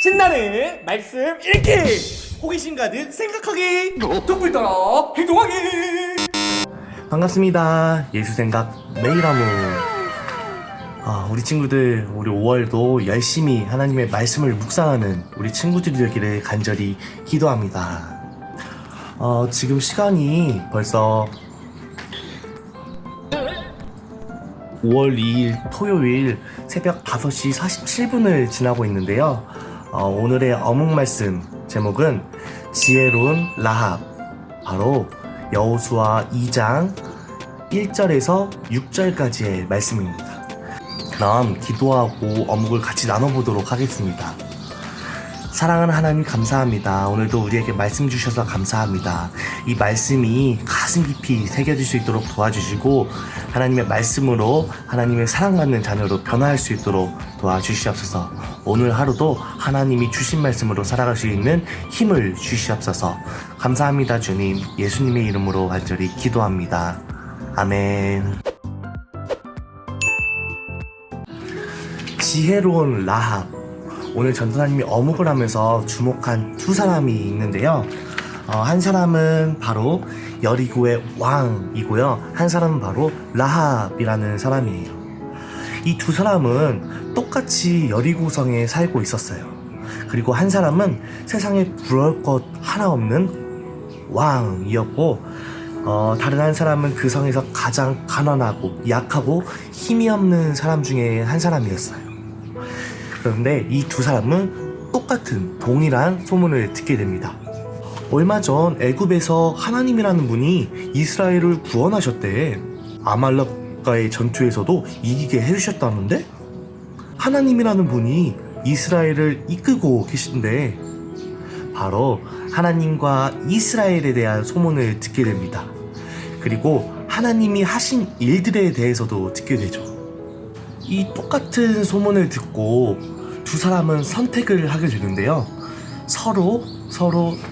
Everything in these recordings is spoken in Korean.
신나는 말씀 읽기, 호기심 가득 생각하기, 촛불 따라 행동하기. 반갑습니다. 예수생각 매일아무. 우리 친구들, 우리 5월도 열심히 하나님의 말씀을 묵상하는 우리 친구들이 되기를 간절히 기도합니다. 지금 시간이 벌써 5월 2일 토요일 새벽 5시 47분을 지나고 있는데요. 오늘의 어묵 말씀 제목은 지혜로운 라합, 바로 여호수아 2장 1절에서 6절까지의 말씀입니다. 그럼 기도하고 어묵을 같이 나눠보도록 하겠습니다. 사랑하는 하나님, 감사합니다. 오늘도 우리에게 말씀 주셔서 감사합니다. 이 말씀이 가슴 깊이 새겨질 수 있도록 도와주시고, 하나님의 말씀으로 하나님의 사랑받는 자녀로 변화할 수 있도록 도와주시옵소서. 오늘 하루도 하나님이 주신 말씀으로 살아갈 수 있는 힘을 주시옵소서. 감사합니다, 주님. 예수님의 이름으로 간절히 기도합니다. 아멘. 지혜로운 라합. 오늘 전도사님이 어묵을 하면서 주목한 두 사람이 있는데요. 한 사람은 바로 여리고의 왕이고요. 한 사람은 바로 라합이라는 사람이에요. 이 두 사람은 똑같이 여리고성에 살고 있었어요. 그리고 한 사람은 세상에 부러울 것 하나 없는 왕이었고, 다른 한 사람은 그 성에서 가장 가난하고 약하고 힘이 없는 사람 중에 한 사람이었어요. 그런데 이 두 사람은 똑같은 동일한 소문을 듣게 됩니다. 얼마 전 애굽에서 하나님이라는 분이 이스라엘을 구원하셨대. 아말렉과의 전투에서도 이기게 해주셨다는데, 하나님이라는 분이 이스라엘을 이끌고 계신데, 바로 하나님과 이스라엘에 대한 소문을 듣게 됩니다. 그리고 하나님이 하신 일들에 대해서도 듣게 되죠. 이 똑같은 소문을 듣고 두 사람은 선택을 하게 되는데요. 서로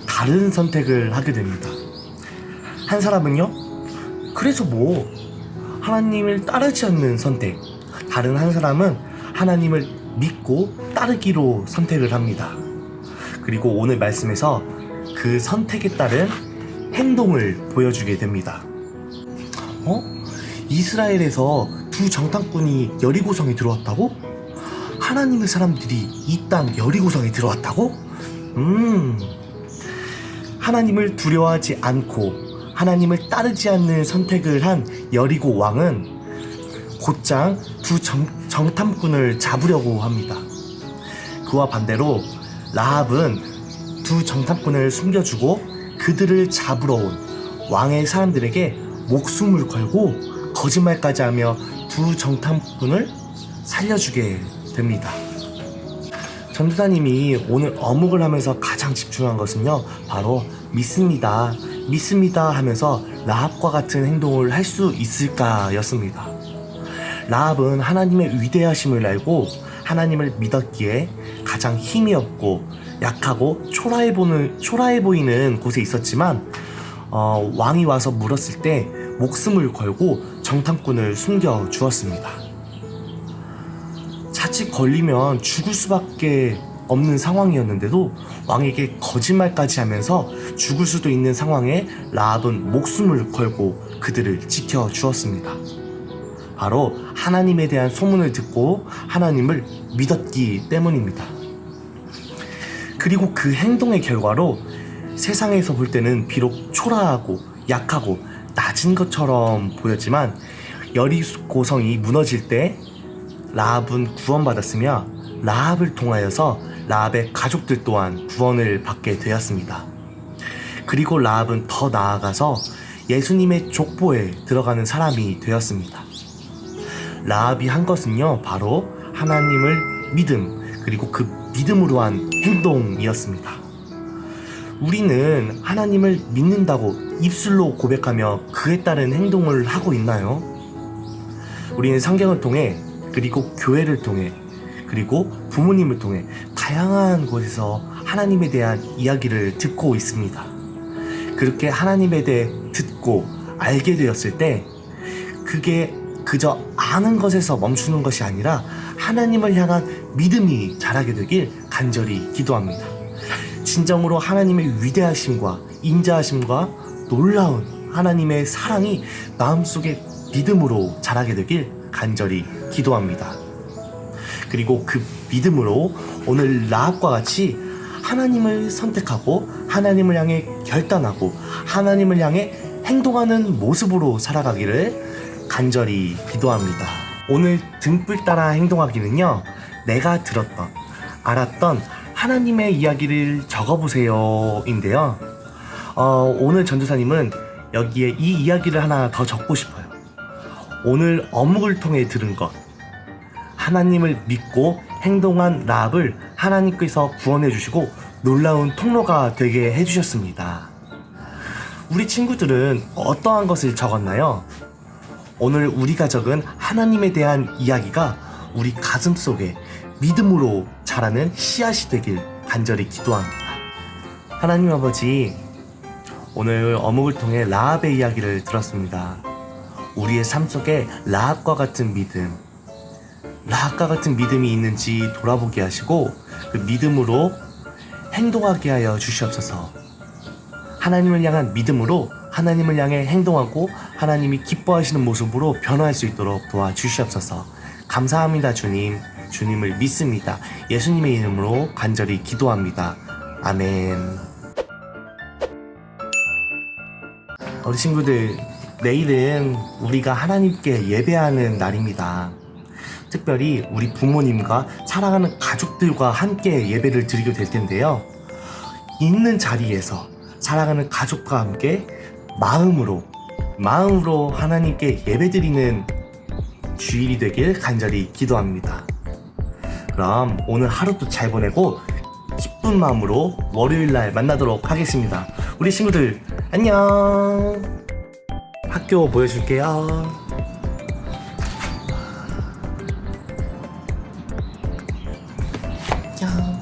다른 선택을 하게 됩니다. 한 사람은요, 그래서 뭐 하나님을 따르지 않는 선택, 다른 한 사람은 하나님을 믿고 따르기로 선택을 합니다. 그리고 오늘 말씀에서 그 선택에 따른 행동을 보여주게 됩니다. 이스라엘에서 두 정탐꾼이 여리고성에 들어왔다고? 하나님의 사람들이 이 땅 여리고성에 들어왔다고? 하나님을 두려워하지 않고 하나님을 따르지 않는 선택을 한 여리고 왕은 곧장 두 정탐꾼을 잡으려고 합니다. 그와 반대로 라합은 두 정탐꾼을 숨겨주고 그들을 잡으러 온 왕의 사람들에게 목숨을 걸고 거짓말까지 하며 두 정탐꾼을 살려주게 됩니다. 전도사님이 오늘 어묵을 하면서 가장 집중한 것은요, 바로 믿습니다 하면서 라합과 같은 행동을 할 수 있을까 였습니다. 라합은 하나님의 위대하심을 알고 하나님을 믿었기에 가장 힘이 없고 약하고 초라해 보이는 곳에 있었지만, 왕이 와서 물었을 때 목숨을 걸고 정탐꾼을 숨겨 주었습니다. 자칫 걸리면 죽을 수밖에 없는 상황이었는데도 왕에게 거짓말까지 하면서 죽을 수도 있는 상황에 라합은 목숨을 걸고 그들을 지켜 주었습니다. 바로 하나님에 대한 소문을 듣고 하나님을 믿었기 때문입니다. 그리고 그 행동의 결과로 세상에서 볼 때는 비록 초라하고 약하고 낮은 것처럼 보였지만, 여리고성이 무너질 때 라합은 구원받았으며 라합을 통하여서 라합의 가족들 또한 구원을 받게 되었습니다. 그리고 라합은 더 나아가서 예수님의 족보에 들어가는 사람이 되었습니다. 라합이 한 것은요, 바로 하나님을 믿음, 그리고 그 믿음으로 한 행동이었습니다. 우리는 하나님을 믿는다고 입술로 고백하며 그에 따른 행동을 하고 있나요? 우리는 성경을 통해, 그리고 교회를 통해, 그리고 부모님을 통해 다양한 곳에서 하나님에 대한 이야기를 듣고 있습니다. 그렇게 하나님에 대해 듣고 알게 되었을 때 그게 그저 아는 것에서 멈추는 것이 아니라 하나님을 향한 믿음이 자라게 되길 간절히 기도합니다. 진정으로 하나님의 위대하심과 인자하심과 놀라운 하나님의 사랑이 마음속에 믿음으로 자라게 되길 간절히 기도합니다. 그리고 그 믿음으로 오늘 라합과 같이 하나님을 선택하고 하나님을 향해 결단하고 하나님을 향해 행동하는 모습으로 살아가기를 간절히 기도합니다. 오늘 등불 따라 행동하기는요, 내가 들었던, 알았던 하나님의 이야기를 적어보세요 인데요. 오늘 전도사님은 여기에 이 이야기를 하나 더 적고 싶어요. 오늘 어묵을 통해 들은 것, 하나님을 믿고 행동한 라합을 하나님께서 구원해 주시고 놀라운 통로가 되게 해주셨습니다. 우리 친구들은 어떠한 것을 적었나요? 오늘 우리가 적은 하나님에 대한 이야기가 우리 가슴 속에 믿음으로 자라는 씨앗이 되길 간절히 기도합니다. 하나님 아버지, 오늘 어묵을 통해 라합의 이야기를 들었습니다. 우리의 삶 속에 라합과 같은 믿음, 라합과 같은 믿음이 있는지 돌아보게 하시고 그 믿음으로 행동하게 하여 주시옵소서. 하나님을 향한 믿음으로 하나님을 향해 행동하고 하나님이 기뻐하시는 모습으로 변화할 수 있도록 도와주시옵소서. 감사합니다. 주님, 주님을 믿습니다. 예수님의 이름으로 간절히 기도합니다. 아멘. 우리 친구들, 내일은 우리가 하나님께 예배하는 날입니다. 특별히 우리 부모님과 사랑하는 가족들과 함께 예배를 드리게 될 텐데요. 있는 자리에서 사랑하는 가족과 함께 마음으로 하나님께 예배드리는 주일이 되길 간절히 기도합니다. 그럼 오늘 하루도 잘 보내고 기쁜 마음으로 월요일날 만나도록 하겠습니다. 우리 친구들 안녕. 학교 보여줄게요. 짠.